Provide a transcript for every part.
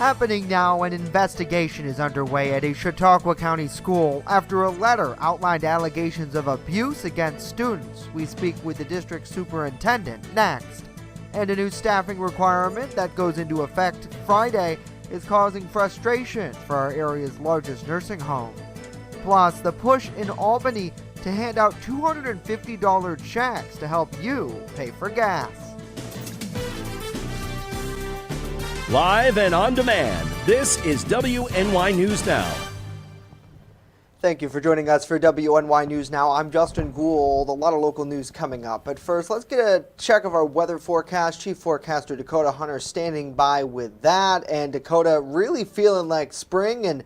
Happening now, an investigation is underway at a Chautauqua County school after a letter outlined allegations of abuse against students. We speak with the district superintendent next. And a new staffing requirement that goes into effect Friday is causing frustration for our area's largest nursing home. Plus, the push in Albany to hand out $250 checks to help you pay for gas. Live and on demand, this is WNY News Now. Thank you for joining us for WNY News Now. I'm Justin Gould. A lot of local news coming up. But first, let's get a check of our weather forecast. Chief Forecaster Dakota Hunter standing by with that. And Dakota really feeling like spring and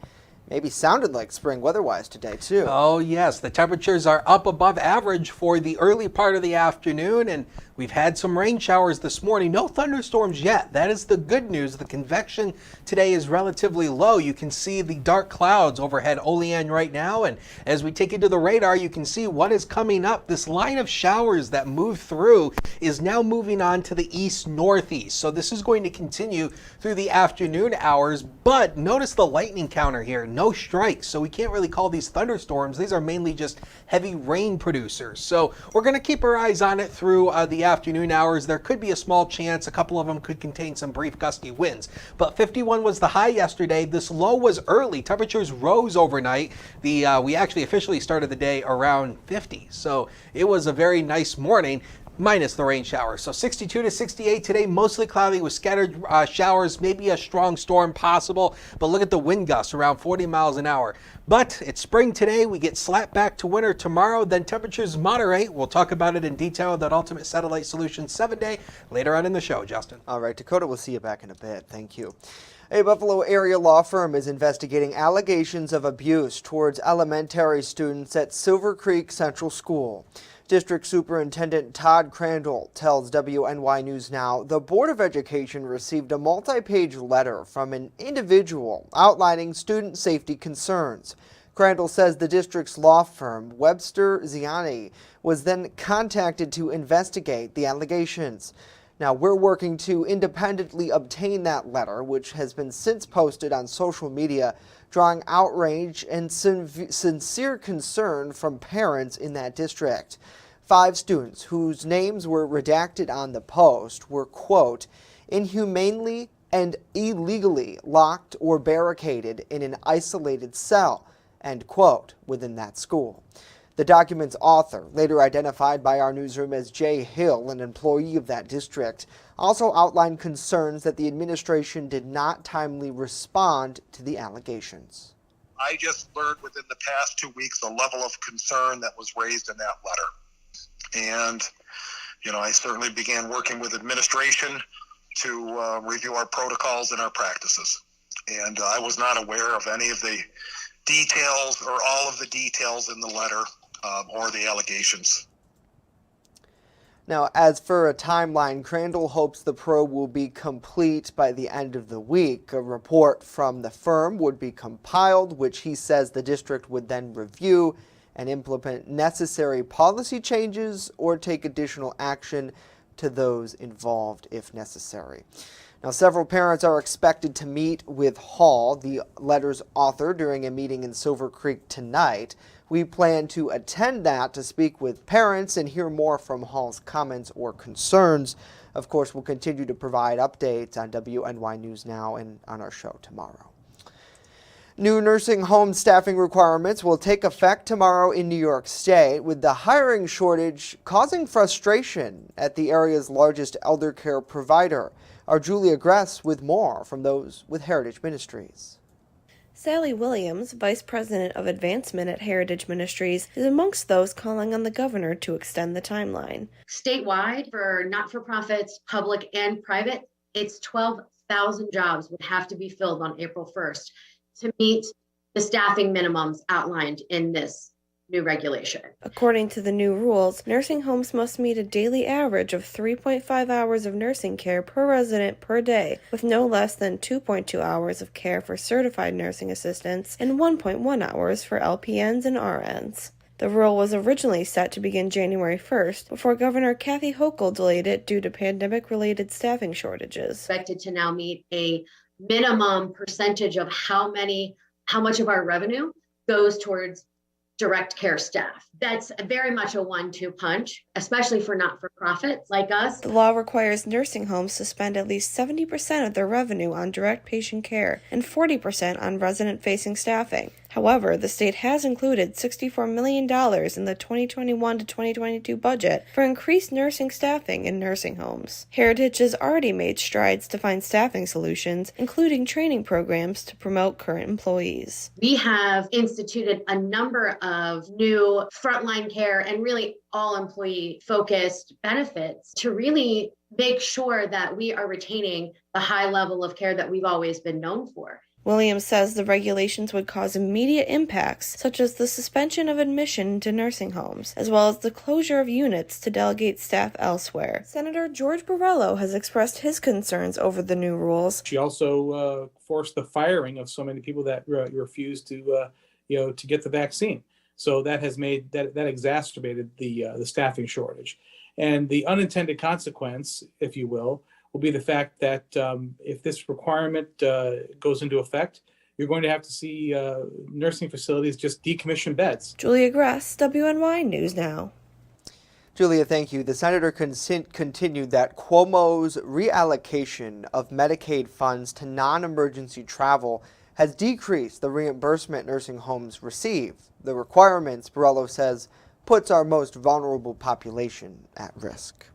maybe sounded like spring weather-wise today, too. Oh, yes. The temperatures are up above average for the early part of the afternoon, and we've had some rain showers this morning. No thunderstorms yet. That is the good news. The convection today is relatively low. You can see the dark clouds overhead Olean right now, and as we take it to the radar, you can see what is coming up. This line of showers that moved through is now moving on to the east-northeast. So this is going to continue through the afternoon hours, but notice the lightning counter here. No strikes, so we can't really call these thunderstorms. These are mainly just heavy rain producers. So we're going to keep our eyes on it through the afternoon hours. There could be a small chance. A couple of them could contain some brief gusty winds. But 51 was the high yesterday. This low was early. Temperatures rose overnight. We actually officially started the day around 50. So it was a very nice morning, minus the rain showers. So 62 to 68 today, mostly cloudy with scattered showers, maybe a strong storm possible. But look at the wind gusts, around 40 miles an hour. But it's spring today. We get slapped back to winter tomorrow. Then temperatures moderate. We'll talk about it in detail, that Ultimate Satellite Solutions 7-day, later on in the show, Justin. All right, Dakota, we'll see you back in a bit. Thank you. A Buffalo area law firm is investigating allegations of abuse towards elementary students at Silver Creek Central School. District Superintendent Todd Crandall tells WNY News Now the Board of Education received a multi-page letter from an individual outlining student safety concerns. Crandall says the district's law firm, Webster Ziani, was then contacted to investigate the allegations. Now, we're working to independently obtain that letter, which has been since posted on social media, drawing outrage and sincere concern from parents in that district. 5 students whose names were redacted on the post were, quote, inhumanely and illegally locked or barricaded in an isolated cell, end quote, within that school. The document's author, later identified by our newsroom as Jay Hill, an employee of that district, also outlined concerns that the administration did not timely respond to the allegations. I just learned within the past 2 weeks the level of concern that was raised in that letter. And, I certainly began working with administration to review our protocols and our practices. And I was not aware of any of the details or all of the details in the letter or the allegations. Now, as for a timeline, Crandall hopes the probe will be complete by the end of the week. A report from the firm would be compiled, which he says the district would then review and implement necessary policy changes or take additional action to those involved if necessary. Now, several parents are expected to meet with Hall, the letter's author, during a meeting in Silver Creek tonight. We plan to attend that to speak with parents and hear more from Hall's comments or concerns. Of course, we'll continue to provide updates on WNY News Now and on our show tomorrow. New nursing home staffing requirements will take effect tomorrow in New York State, with the hiring shortage causing frustration at the area's largest elder care provider. Our Julia Gress with more from those with Heritage Ministries. Sally Williams, Vice President of Advancement at Heritage Ministries, is amongst those calling on the governor to extend the timeline. Statewide, for not-for-profits, public and private, it's 12,000 jobs would have to be filled on April 1st to meet the staffing minimums outlined in this new regulation. According to the new rules, nursing homes must meet a daily average of 3.5 hours of nursing care per resident per day, with no less than 2.2 hours of care for certified nursing assistants and 1.1 hours for LPNs and RNs. The rule was originally set to begin January 1st, before Governor Kathy Hochul delayed it due to pandemic-related staffing shortages. Expected to now meet a minimum percentage of how much of our revenue goes towards direct care staff. That's very much a 1-2 punch, especially for not-for-profits like us. The law requires nursing homes to spend at least 70% of their revenue on direct patient care and 40% on resident-facing staffing. However, the state has included $64 million in the 2021 to 2022 budget for increased nursing staffing in nursing homes. Heritage has already made strides to find staffing solutions, including training programs to promote current employees. We have instituted a number of new frontline care and really all employee focused benefits to really make sure that we are retaining the high level of care that we've always been known for. Williams says the regulations would cause immediate impacts, such as the suspension of admission to nursing homes, as well as the closure of units to delegate staff elsewhere. Senator George Borrello has expressed his concerns over the new rules. She also forced the firing of so many people that refused to get the vaccine. So that has made that exacerbated the staffing shortage, and the unintended consequence, if you will be the fact that if this requirement goes into effect, you're going to have to see nursing facilities just decommission beds. Julia Gress, WNY News Now. Julia, thank you. The senator continued that Cuomo's reallocation of Medicaid funds to non-emergency travel has decreased the reimbursement nursing homes receive. The requirements, Borrello says, puts our most vulnerable population at risk.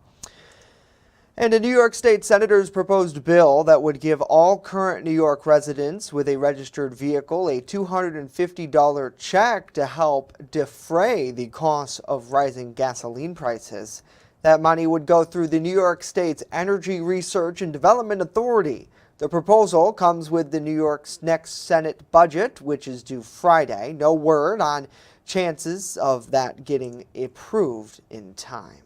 And a New York State senator's proposed bill that would give all current New York residents with a registered vehicle a $250 check to help defray the costs of rising gasoline prices. That money would go through the New York State's Energy Research and Development Authority. The proposal comes with the New York's next Senate budget, which is due Friday. No word on chances of that getting approved in time.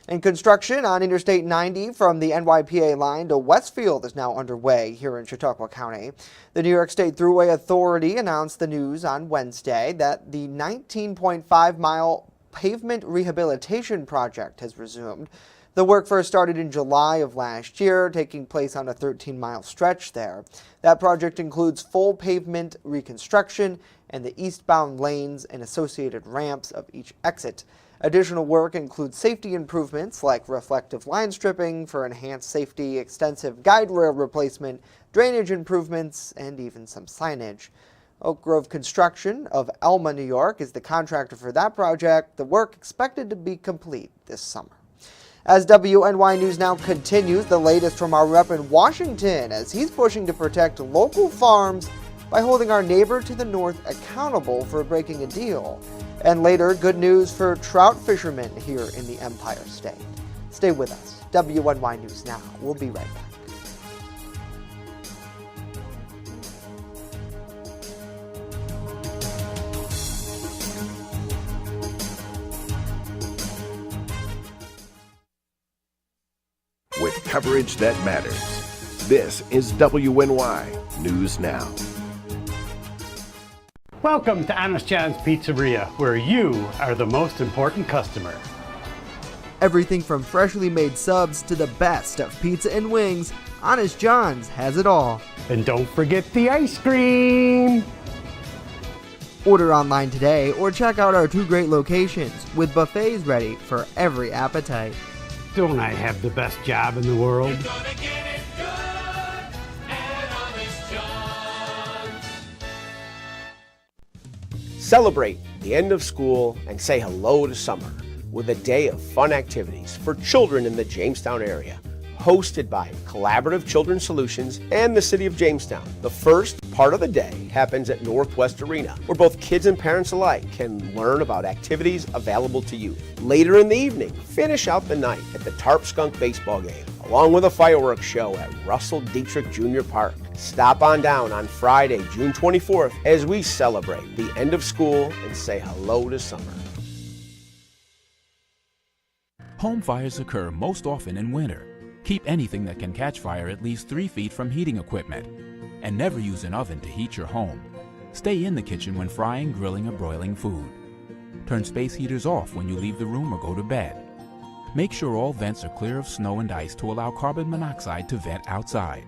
And construction on Interstate 90 from the NYPA line to Westfield is now underway here in Chautauqua County. The New York State Thruway Authority announced the news on Wednesday that the 19.5-mile pavement rehabilitation project has resumed. The work first started in July of last year, taking place on a 13-mile stretch there. That project includes full pavement reconstruction and the eastbound lanes and associated ramps of each exit. Additional work includes safety improvements like reflective line stripping for enhanced safety, extensive guide rail replacement, drainage improvements, and even some signage. Oak Grove Construction of Elma, New York is the contractor for that project. The work expected to be complete this summer. As WNY News Now continues, the latest from our rep in Washington as he's pushing to protect local farms by holding our neighbor to the north accountable for breaking a deal. And later, good news for trout fishermen here in the Empire State. Stay with us. WNY News Now. We'll be right back. With coverage that matters. This is WNY News Now. Welcome to Honest John's Pizzeria, where you are the most important customer. Everything from freshly made subs to the best of pizza and wings, Honest John's has it all. And don't forget the ice cream! Order online today or check out our 2 great locations with buffets ready for every appetite. Don't I have the best job in the world? Celebrate the end of school and say hello to summer with a day of fun activities for children in the Jamestown area, hosted by Collaborative Children's Solutions and the City of Jamestown. The first part of the day happens at Northwest Arena, where both kids and parents alike can learn about activities available to youth. Later in the evening, finish out the night at the Tarp Skunk baseball game, along with a fireworks show at Russell Dietrich Jr. Park. Stop on down on Friday, June 24th, as we celebrate the end of school and say hello to summer. Home fires occur most often in winter. Keep anything that can catch fire at least 3 feet from heating equipment. And never use an oven to heat your home. Stay in the kitchen when frying, grilling, or broiling food. Turn space heaters off when you leave the room or go to bed. Make sure all vents are clear of snow and ice to allow carbon monoxide to vent outside.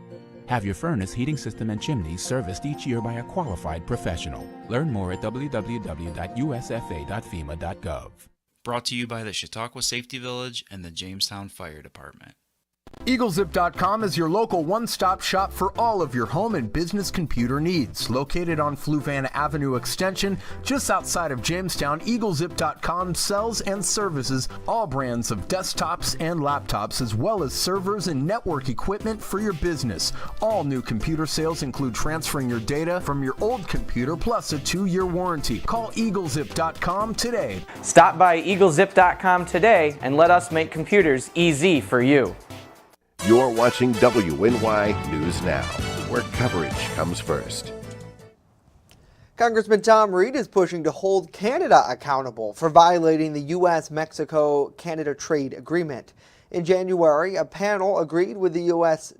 Have your furnace, heating system, and chimneys serviced each year by a qualified professional. Learn more at www.usfa.fema.gov. Brought to you by the Chautauqua Safety Village and the Jamestown Fire Department. EagleZip.com is your local one-stop shop for all of your home and business computer needs. Located on Fluvan Avenue Extension, just outside of Jamestown, EagleZip.com sells and services all brands of desktops and laptops, as well as servers and network equipment for your business. All new computer sales include transferring your data from your old computer plus a 2-year warranty. Call EagleZip.com today. Stop by EagleZip.com today and let us make computers easy for you. You're watching WNY News Now, where coverage comes first. Congressman Tom Reed is pushing to hold Canada accountable for violating the U.S.-Mexico-Canada trade agreement. In January, a panel agreed with the U.S.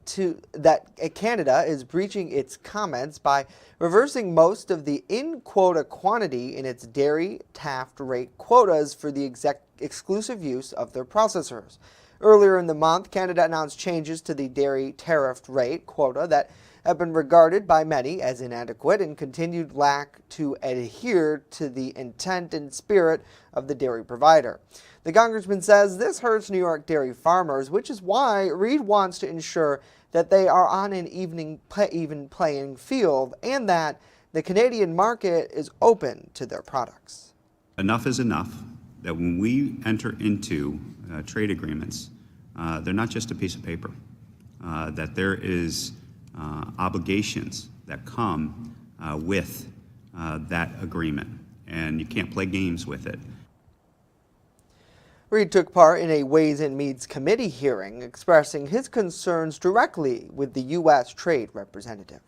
that Canada is breaching its comments by reversing most of the in-quota quantity in its dairy Taft rate quotas for the exclusive use of their processors. Earlier in the month, Canada announced changes to the dairy tariff rate quota that have been regarded by many as inadequate and continued lack to adhere to the intent and spirit of the dairy provider. The congressman says this hurts New York dairy farmers, which is why Reed wants to ensure that they are on an even playing field and that the Canadian market is open to their products. Enough is enough. That when we enter into trade agreements, they're not just a piece of paper, that there is obligations that come with that agreement, and you can't play games with it. Reed took part in a Ways and Means Committee hearing, expressing his concerns directly with the U.S. Trade Representative.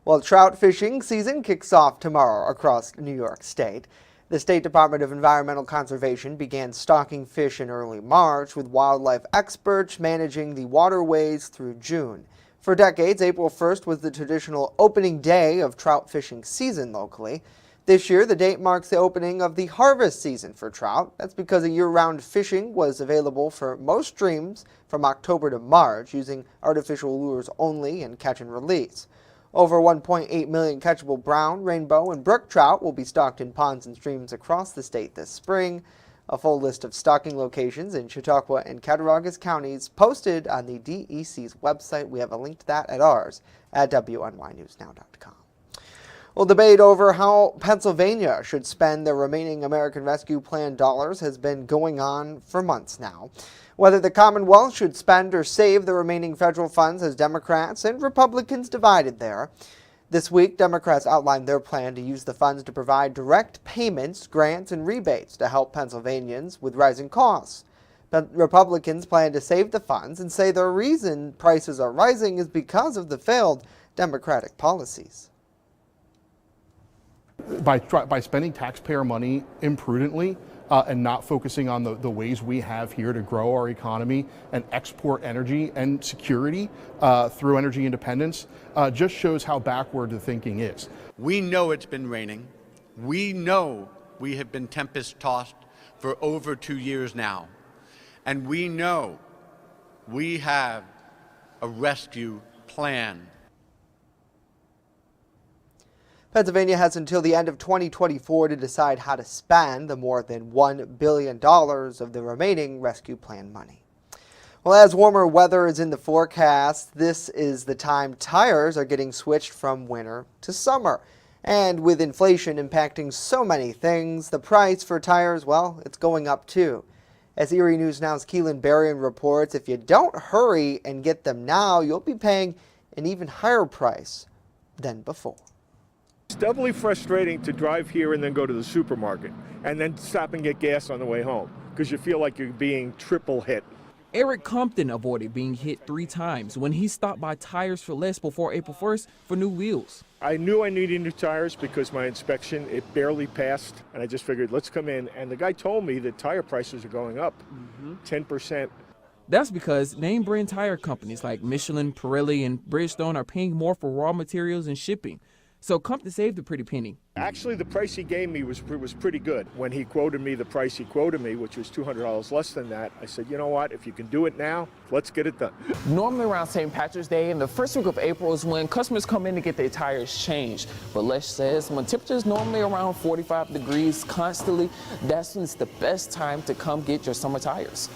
Well, trout fishing season kicks off tomorrow across New York State. The State Department of Environmental Conservation began stocking fish in early March, with wildlife experts managing the waterways through June. For decades, April 1st was the traditional opening day of trout fishing season locally. This year, the date marks the opening of the harvest season for trout. That's because a year-round fishing was available for most streams from October to March, using artificial lures only and catch and release. Over 1.8 million catchable brown, rainbow, and brook trout will be stocked in ponds and streams across the state this spring. A full list of stocking locations in Chautauqua and Cattaraugus counties posted on the DEC's website. We have a link to that at ours at WNYNewsNow.com. Well, debate over how Pennsylvania should spend the remaining American Rescue Plan dollars has been going on for months now. Whether the Commonwealth should spend or save the remaining federal funds has Democrats and Republicans divided there. This week, Democrats outlined their plan to use the funds to provide direct payments, grants, and rebates to help Pennsylvanians with rising costs. But Republicans plan to save the funds and say the reason prices are rising is because of the failed Democratic policies. By spending taxpayer money imprudently and not focusing on the ways we have here to grow our economy and export energy and security through energy independence just shows how backward the thinking is. We know it's been raining. We know we have been tempest-tossed for over 2 years now. And we know we have a rescue plan. Pennsylvania has until the end of 2024 to decide how to spend the more than $1 billion of the remaining rescue plan money. Well, as warmer weather is in the forecast, this is the time tires are getting switched from winter to summer. And with inflation impacting so many things, the price for tires, well, it's going up too. As Erie News Now's Keelan Berrien reports, if you don't hurry and get them now, you'll be paying an even higher price than before. It's doubly frustrating to drive here and then go to the supermarket and then stop and get gas on the way home because you feel like you're being triple hit. Eric Compton avoided being hit 3 times when he stopped by Tires for Less before April 1st for new wheels. I knew I needed new tires because my inspection, it barely passed, and I just figured, let's come in. And the guy told me that tire prices are going up 10%. That's because name brand tire companies like Michelin, Pirelli, and Bridgestone are paying more for raw materials and shipping. So Compton saved a pretty penny. Actually, the price he gave me was pretty good. When he quoted me the price he quoted me, which was $200 less than that, I said, you know what, if you can do it now, let's get it done. Normally around St. Patrick's Day and the first week of April is when customers come in to get their tires changed. But Les says when temperatures normally around 45 degrees constantly, that's when it's the best time to come get your summer tires.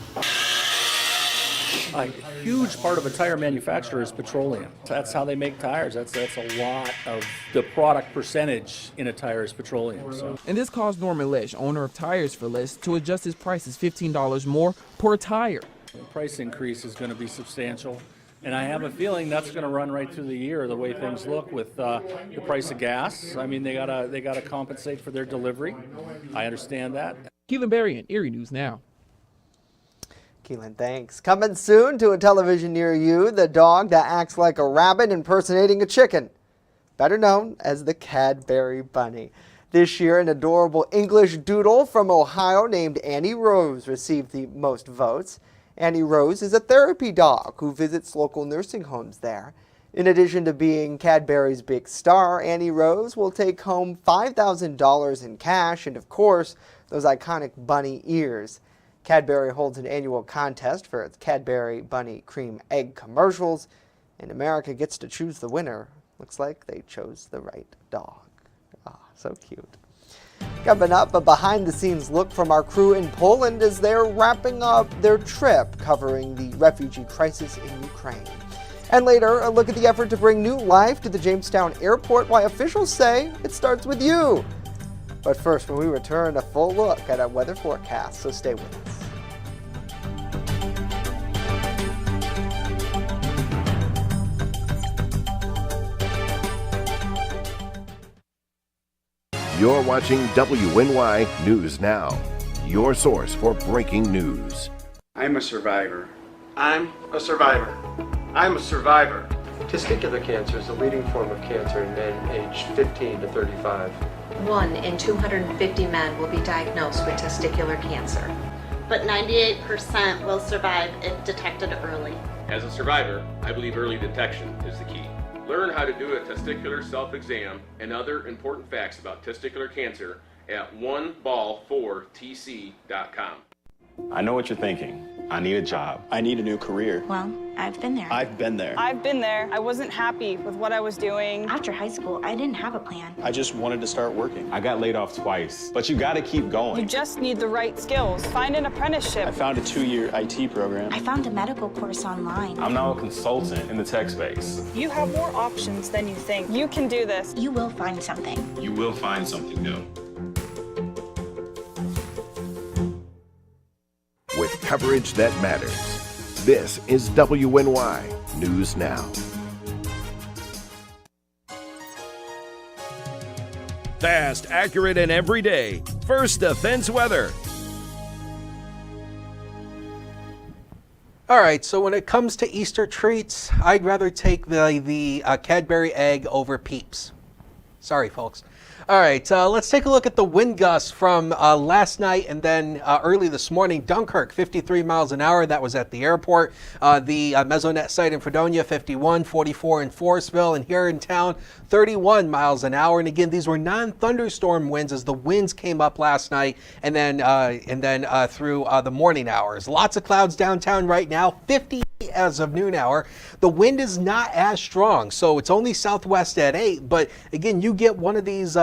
A huge part of a tire manufacturer is petroleum. That's how they make tires. That's a lot of the product percentage in a tire is petroleum. So. And this caused Norman Lesh, owner of Tires for Less, to adjust his prices $15 more per tire. The price increase is going to be substantial, and I have a feeling that's going to run right through the year the way things look with the price of gas. I mean, they gotta compensate for their delivery. I understand that. Keelan Berrien, Erie News Now. Keelan, thanks. Coming soon to a television near you, the dog that acts like a rabbit impersonating a chicken, better known as the Cadbury Bunny. This year, an adorable English doodle from Ohio named Annie Rose received the most votes. Annie Rose is a therapy dog who visits local nursing homes there. In addition to being Cadbury's big star, Annie Rose will take home $5,000 in cash and, of course, those iconic bunny ears. Cadbury holds an annual contest for its Cadbury Bunny Cream Egg commercials, and America gets to choose the winner. Looks like they chose the right dog. Ah, so cute. Coming up, a behind-the-scenes look from our crew in Poland as they're wrapping up their trip covering the refugee crisis in Ukraine. And later, a look at the effort to bring new life to the Jamestown airport, why officials say it starts with you. But first, when we return, a full look at our weather forecast, so stay with us. You're watching WNY News Now, your source for breaking news. I'm a survivor. I'm a survivor. I'm a survivor. Testicular cancer is the leading form of cancer in men aged 15 to 35. 1 in 250 men will be diagnosed with testicular cancer. But 98% will survive if detected early. As a survivor, I believe early detection is the key. Learn how to do a testicular self-exam and other important facts about testicular cancer at oneball4tc.com. I know what you're thinking. I need a job. I need a new career. Well, I've been there. I've been there. I've been there. I wasn't happy with what I was doing. After high school, I didn't have a plan. I just wanted to start working. I got laid off twice, but you gotta keep going. You just need the right skills. Find an apprenticeship. I found a 2-year IT program. I found a medical course online. I'm now a consultant in the tech space. You have more options than you think. You can do this. You will find something. You will find something new. With coverage that matters, this is WNY News Now. Fast, accurate, and everyday. First Defense Weather. All right, so when it comes to Easter treats, I'd rather take the Cadbury egg over Peeps. Sorry, folks. All right, let's take a look at the wind gusts from last night and then early this morning. Dunkirk, 53 miles an hour. That was at the airport. The Mesonet site in Fredonia, 51, 44 in Forestville, and here in town, 31 miles an hour. And again, these were non-thunderstorm winds as the winds came up last night and then through the morning hours. Lots of clouds downtown right now, 50 as of noon hour. The wind is not as strong, so it's only southwest at 8. But again, you get one of these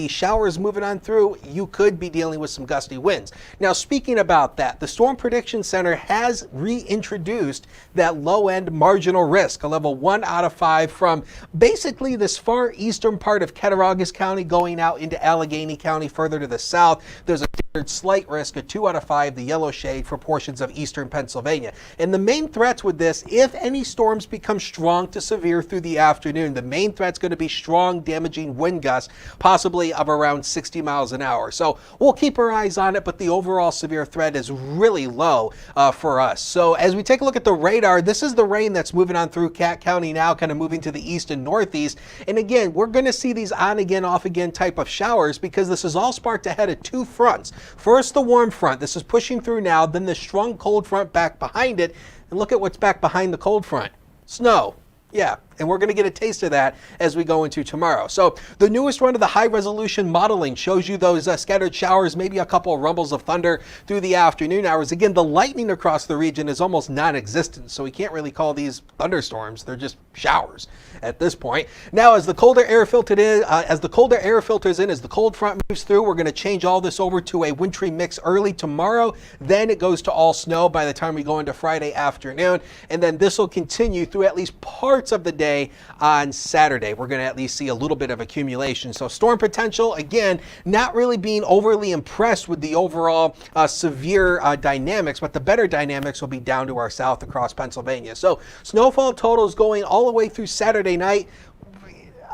showers moving on through, you could be dealing with some gusty winds. Now, speaking about that, the Storm Prediction Center has reintroduced that low-end marginal risk, a level 1 out of 5 from basically this far eastern part of Cattaraugus County going out into Allegheny County further to the south. There's a slight risk, a 2 out of 5, the yellow shade for portions of eastern Pennsylvania. And the main threats with this, if any storms become strong to severe through the afternoon, the main threat's going to be strong, damaging wind gusts, possibly of around 60 miles an hour. So we'll keep our eyes on it, but the overall severe threat is really low for us. So as we take a look at the radar, this is the rain that's moving on through Cat County now, kind of moving to the east and northeast. And again, we're going to see these on again, off again type of showers because this is all sparked ahead of 2 fronts. First, the warm front. This is pushing through now, then the strong cold front back behind it. And look at what's back behind the cold front. Snow. Yeah, And we're going to get a taste of that as we go into tomorrow. So the newest run of the high-resolution modeling shows you those scattered showers, maybe a couple of rumbles of thunder through the afternoon hours. Again, the lightning across the region is almost non-existent, so we can't really call these thunderstorms. They're just showers at this point. Now, as the colder air filters in, as the cold front moves through, we're going to change all this over to a wintry mix early tomorrow. Then it goes to all snow by the time we go into Friday afternoon, and then this will continue through at least parts of the day on Saturday. We're going to at least see a little bit of accumulation. So storm potential, again, not really being overly impressed with the overall severe dynamics, but the better dynamics will be down to our south across Pennsylvania. So snowfall totals going all the way through Saturday night,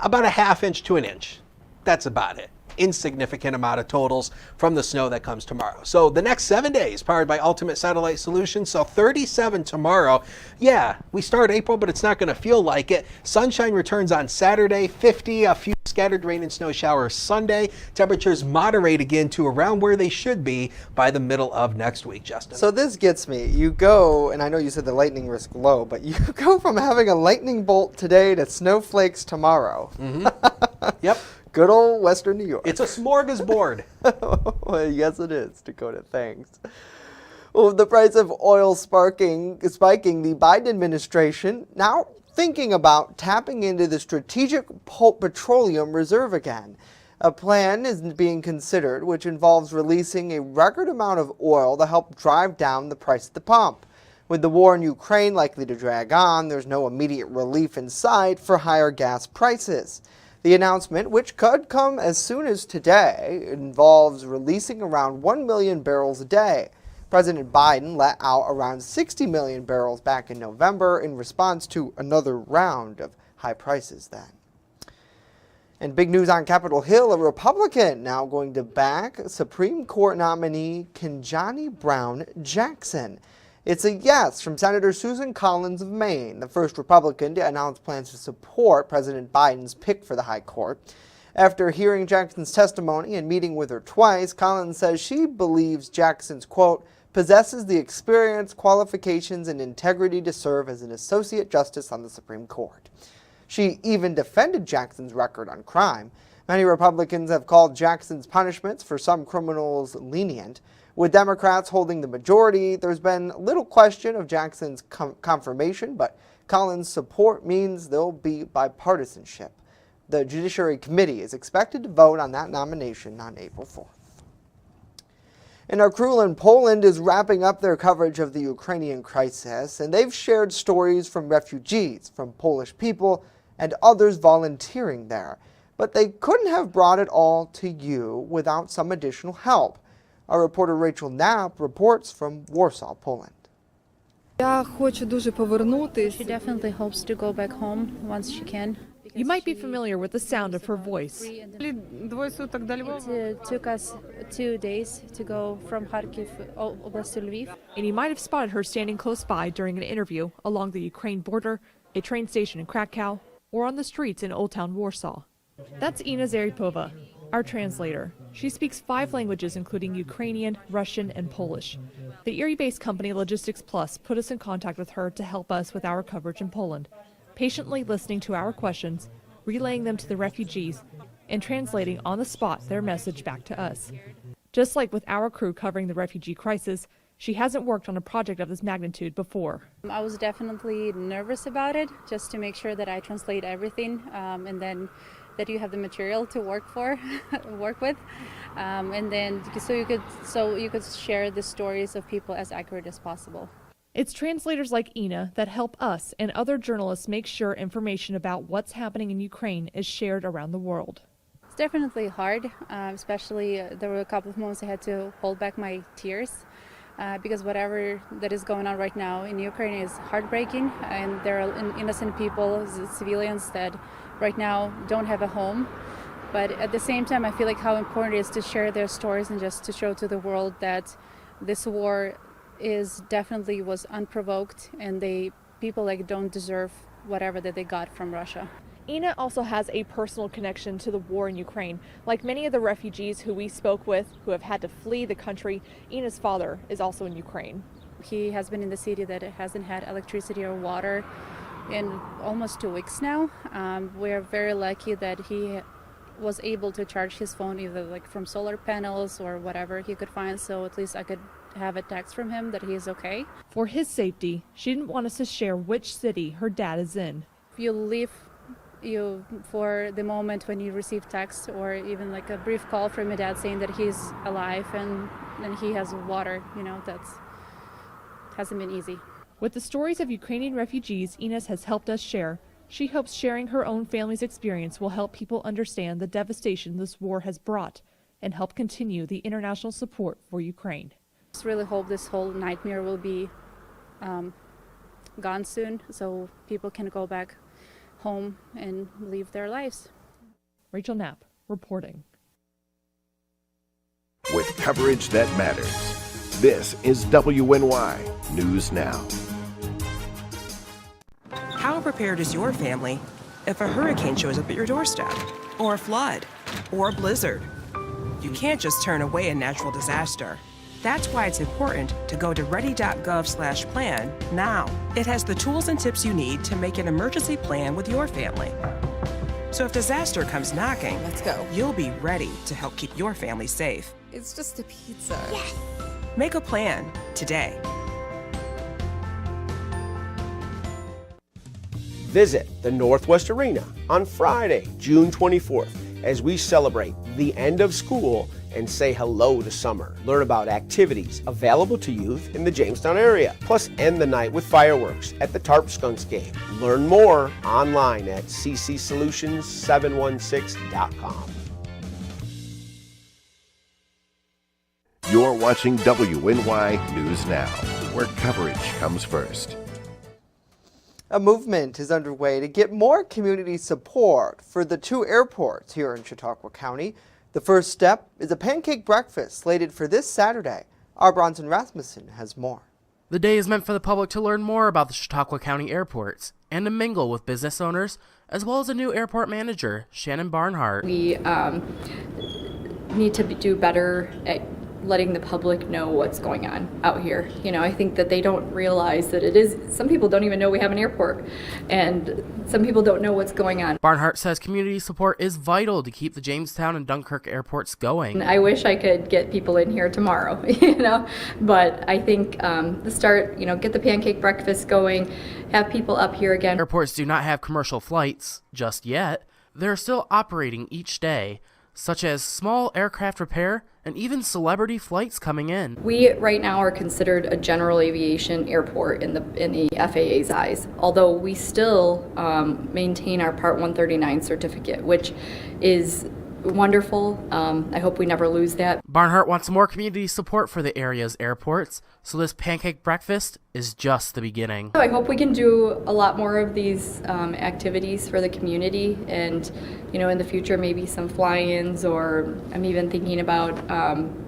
about a ½ inch to an inch. That's about it. Insignificant amount of totals from the snow that comes tomorrow. So the next 7 days powered by Ultimate Satellite Solutions. So 37 tomorrow. Yeah, we start April, but it's not going to feel like it. Sunshine returns on Saturday. 50, a few scattered rain and snow showers Sunday. Temperatures moderate again to around where they should be by the middle of next week, Justin. So this gets me. You go, and I know you said the lightning risk low, but you go from having a lightning bolt today to snowflakes tomorrow. Yep. Good old Western New York. It's a smorgasbord. Well, yes, it is, Dakota. Thanks. Well, the price of oil spiking, the Biden administration now thinking about tapping into the Strategic Petroleum Reserve again. A plan is being considered which involves releasing a record amount of oil to help drive down the price at the pump. With the war in Ukraine likely to drag on, there's no immediate relief in sight for higher gas prices. The announcement, which could come as soon as today, involves releasing around 1 million barrels a day. President Biden let out around 60 million barrels back in November in response to another round of high prices then. And big news on Capitol Hill, a Republican now going to back Supreme Court nominee Ketanji Brown Jackson. It's a yes from Senator Susan Collins of Maine, the first Republican to announce plans to support President Biden's pick for the High Court. After hearing Jackson's testimony and meeting with her twice, Collins says she believes Jackson's, quote, possesses the experience, qualifications, and integrity to serve as an associate justice on the Supreme Court. She even defended Jackson's record on crime. Many Republicans have called Jackson's punishments for some criminals lenient. With Democrats holding the majority, there's been little question of Jackson's confirmation, but Collins' support means there'll be bipartisanship. The Judiciary Committee is expected to vote on that nomination on April 4th. And our crew in Poland is wrapping up their coverage of the Ukrainian crisis, and they've shared stories from refugees, from Polish people, and others volunteering there. But they couldn't have brought it all to you without some additional help. Our reporter Rachel Knapp reports from Warsaw, Poland. She definitely hopes to go back home once she can. You might be familiar with the sound of her voice. It took us 2 days to go from Kharkiv Oblast to Lviv. And you might have spotted her standing close by during an interview along the Ukraine border, a train station in Krakow, or on the streets in Old Town Warsaw. That's Ina Zaripova, our translator. She speaks 5 languages, including Ukrainian, Russian, and Polish. The Erie-based company Logistics Plus put us in contact with her to help us with our coverage in Poland, patiently listening to our questions, relaying them to the refugees, and translating on the spot their message back to us. Just like with our crew covering the refugee crisis, she hasn't worked on a project of this magnitude before. I was definitely nervous about it, just to make sure that I translate everything, and then that you have the material to work with, and then so you could share the stories of people as accurate as possible. It's translators like Ina that help us and other journalists make sure information about what's happening in Ukraine is shared around the world. It's definitely hard, especially there were a couple of moments I had to hold back my tears, because whatever that is going on right now in Ukraine is heartbreaking, and there are innocent people, civilians that right now don't have a home. But at the same time, I feel like how important it is to share their stories and just to show to the world that this war was unprovoked, and people don't deserve whatever that they got from Russia. Ina also has a personal connection to the war in Ukraine. Like many of the refugees who we spoke with who have had to flee the country, Ina's father is also in Ukraine. He has been in the city that hasn't had electricity or water in almost 2 weeks now. We're very lucky that he was able to charge his phone either like from solar panels or whatever he could find, so at least I could have a text from him that he's okay. For his safety, she didn't want us to share which city her dad is in. If you leave for the moment when you receive text or even like a brief call from your dad saying that he's alive and he has water, that's hasn't been easy. With the stories of Ukrainian refugees Ines has helped us share, she hopes sharing her own family's experience will help people understand the devastation this war has brought and help continue the international support for Ukraine. I just really hope this whole nightmare will be gone soon so people can go back home and live their lives. Rachel Knapp reporting. With coverage that matters, this is WNY News Now. How prepared is your family if a hurricane shows up at your doorstep, or a flood, or a blizzard? You can't just turn away a natural disaster. That's why it's important to go to ready.gov/plan now. It has the tools and tips you need to make an emergency plan with your family. So if disaster comes knocking, let's go. You'll be ready to help keep your family safe. It's just a pizza. Yes! Make a plan today. Visit the Northwest Arena on Friday, June 24th, as we celebrate the end of school and say hello to summer. Learn about activities available to youth in the Jamestown area, plus end the night with fireworks at the Tarp Skunks game. Learn more online at ccsolutions716.com. You're watching WNY News Now, where coverage comes first. A movement is underway to get more community support for the 2 airports here in Chautauqua County. The first step is a pancake breakfast slated for this Saturday. Our Bronson Rasmussen has more. The day is meant for the public to learn more about the Chautauqua County airports and to mingle with business owners, as well as a new airport manager, Shannon Barnhart. We need to do better at letting the public know what's going on out here. I think that they don't realize that some people don't even know we have an airport, and some people don't know what's going on. Barnhart says community support is vital to keep the Jamestown and Dunkirk airports going. I wish I could get people in here tomorrow, but I think the start, get the pancake breakfast going, have people up here again. Airports do not have commercial flights just yet. They're still operating each day, such as small aircraft repair and even celebrity flights coming in. We right now are considered a general aviation airport in the FAA's eyes, although we still maintain our Part 139 certificate, which is wonderful. I hope we never lose that. Barnhart wants more community support for the area's airports, so this pancake breakfast is just the beginning. I hope we can do a lot more of these activities for the community, and in the future maybe some fly-ins, or I'm even thinking about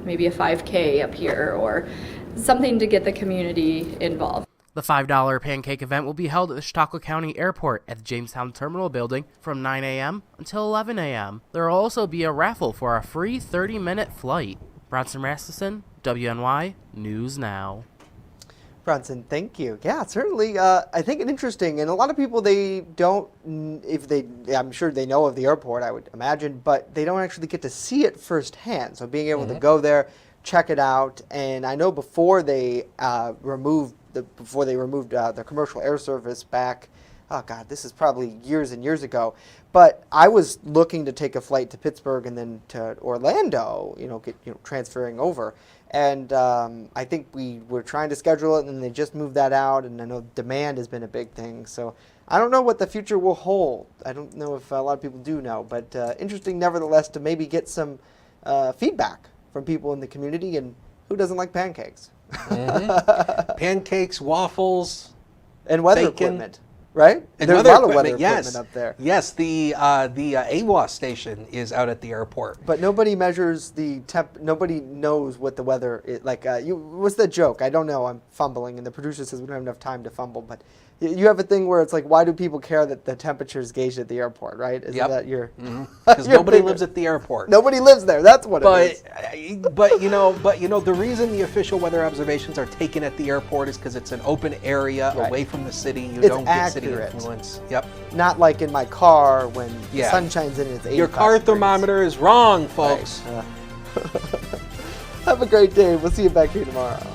maybe a 5K up here or something to get the community involved. The $5 pancake event will be held at the Chautauqua County Airport at the Jamestown Terminal Building from 9 a.m. until 11 a.m. There will also be a raffle for a free 30-minute flight. Bronson Rasmussen, WNY News Now. Bronson, thank you. Yeah, certainly, I think it's interesting, and a lot of people, I'm sure they know of the airport, I would imagine, but they don't actually get to see it firsthand. So being able to go there, check it out, and I know before they removed the commercial air service back, oh God, this is probably years and years ago, but I was looking to take a flight to Pittsburgh and then to Orlando, transferring over. And I think we were trying to schedule it, and they just moved that out, and I know demand has been a big thing. So I don't know what the future will hold. I don't know if a lot of people do know, but interesting nevertheless to maybe get some feedback from people in the community, and who doesn't like pancakes? Pancakes, waffles, and weather bacon. Equipment. Right? And There's a lot of weather equipment up there. Yes, the AWOS station is out at the airport. But nobody measures the temp. Nobody knows what the weather is like. What's the joke? I don't know. I'm fumbling, and the producer says we don't have enough time to fumble. But You have a thing where it's like, why do people care that the temperature is gauged at the airport, right? Isn't that your... Because nobody lives at the airport. Nobody lives there. That's what it is. But you know, the reason the official weather observations are taken at the airport is because it's an open area away from the city. You don't get city influence. Yep. Not like in my car when the sun shines in and it's 85 Your car thermometer is wrong, folks. Right. Have a great day. We'll see you back here tomorrow.